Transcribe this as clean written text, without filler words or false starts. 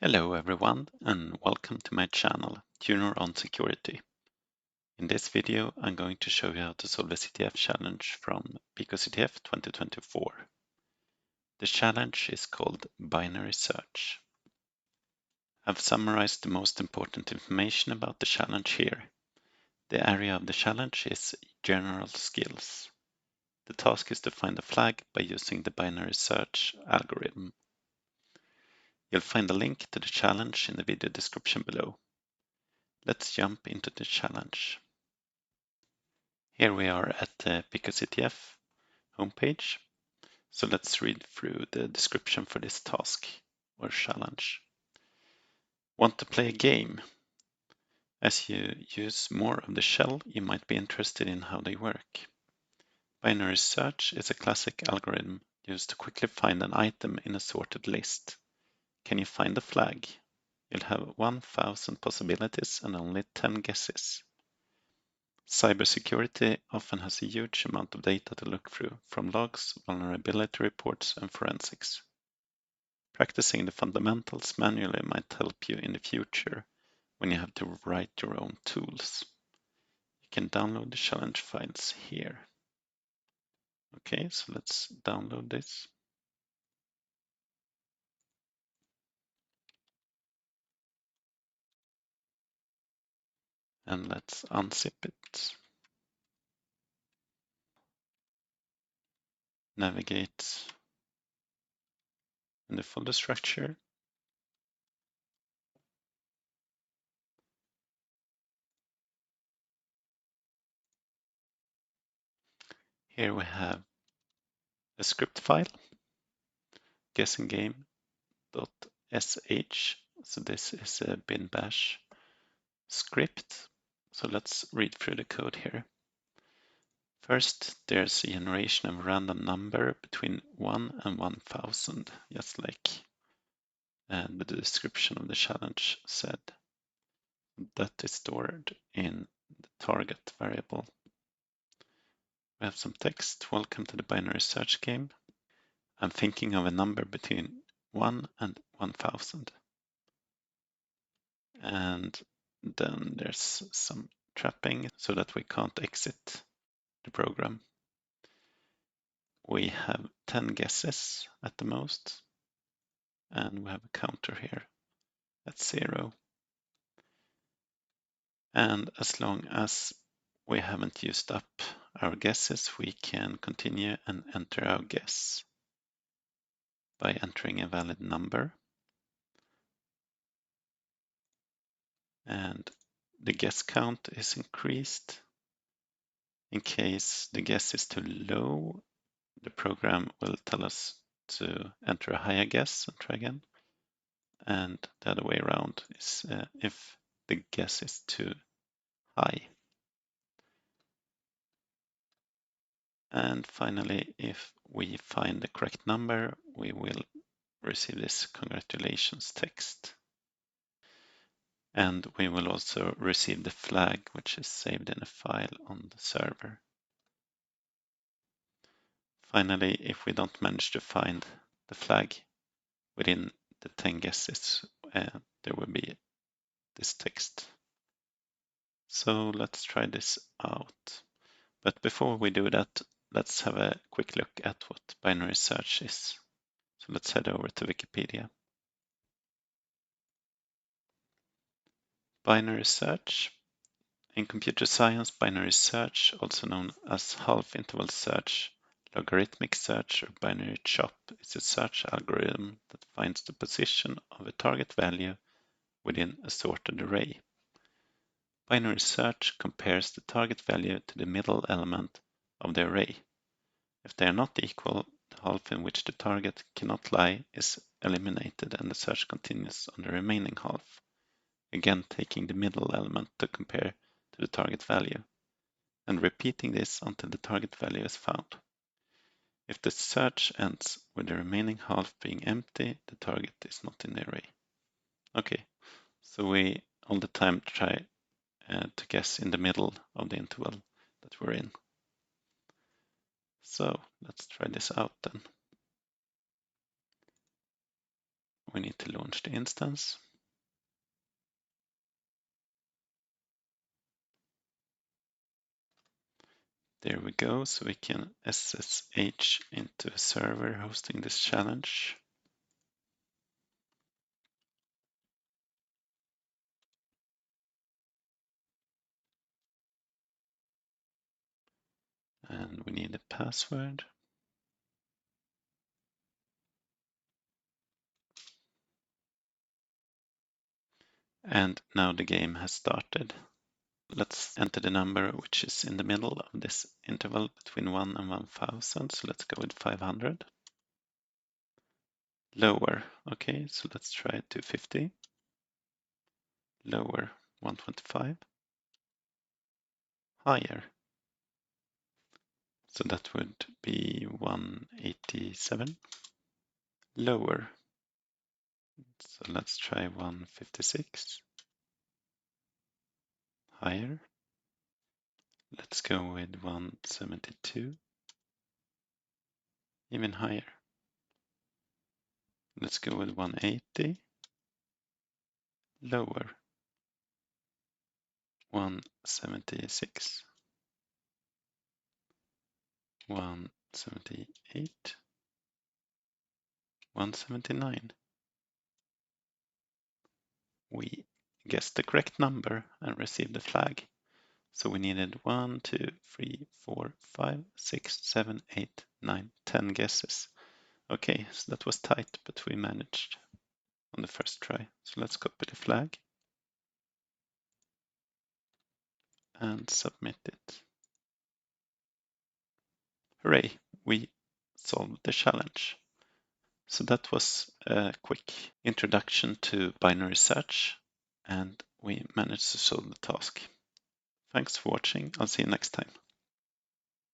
Hello everyone and welcome to my channel, Tuner on Security. In this video I'm going to show you how to solve a CTF challenge from picoCTF 2024. The challenge is called binary search. I've summarized the most important information about the challenge here. The area of the challenge is general skills. The task is to find a flag by using the binary search algorithm. You'll find a link to the challenge in the video description below. Let's jump into the challenge. Here we are at the picoCTF homepage. So let's read through the description for this task or challenge. Want to play a game? As you use more of the shell, you might be interested in how they work. Binary search is a classic algorithm used to quickly find an item in a sorted list. Can you find a flag? You'll have 1,000 possibilities and only 10 guesses. Cybersecurity often has a huge amount of data to look through, from logs, vulnerability reports, and forensics. Practicing the fundamentals manually might help you in the future when you have to write your own tools. You can download the challenge files here. Okay, so let's download this. And let's unzip it. Navigate in the folder structure. Here we have a script file, guessinggame.sh. So this is a bin bash script. So let's read through the code here. First, there's a generation of a random number between 1 and 1,000, just like the description of the challenge said. That is stored in the target variable. We have some text. Welcome to the binary search game. I'm thinking of a number between 1 and 1,000. And then there's some trapping so that we can't exit the program. We have 10 guesses at the most, and we have a counter here at 0. And as long as we haven't used up our guesses, we can continue and enter our guess by entering a valid number. And the guess count is increased. In case the guess is too low, the program will tell us to enter a higher guess and try again. And the other way around is if the guess is too high. And finally, if we find the correct number, we will receive this congratulations text. And we will also receive the flag, which is saved in a file on the server. Finally, if we don't manage to find the flag within the 10 guesses, there will be this text. So let's try this out. But before we do that, let's have a quick look at what binary search is. So let's head over to Wikipedia. Binary search. In computer science, binary search, also known as half-interval search, logarithmic search, or binary chop, is a search algorithm that finds the position of a target value within a sorted array. Binary search compares the target value to the middle element of the array. If they are not equal, the half in which the target cannot lie is eliminated and the search continues on the remaining half, again taking the middle element to compare to the target value, and repeating this until the target value is found. If the search ends with the remaining half being empty, the target is not in the array. Okay, so we all the time try to guess in the middle of the interval that we're in. So let's try this out then. we need to launch the instance. There we go, so we can SSH into a server hosting this challenge. And we need a password. And now the game has started. Let's enter the number which is in the middle of this interval between 1 and 1000. So let's go with 500. Lower. Okay, so let's try 250. Lower, 125. Higher. So that would be 187. Lower. So let's try 156. Higher. Let's go with 172. Even higher. Let's go with 180. Lower. 176. 178. 179. We guessed the correct number and received the flag. So we needed 1, 2, 3, 4, 5, 6, 7, 8, 9, 10 guesses. Okay, so that was tight, but we managed on the first try. So let's copy the flag and submit it. Hooray, we solved the challenge. So that was a quick introduction to binary search, and we managed to solve the task. Thanks for watching. I'll see you next time.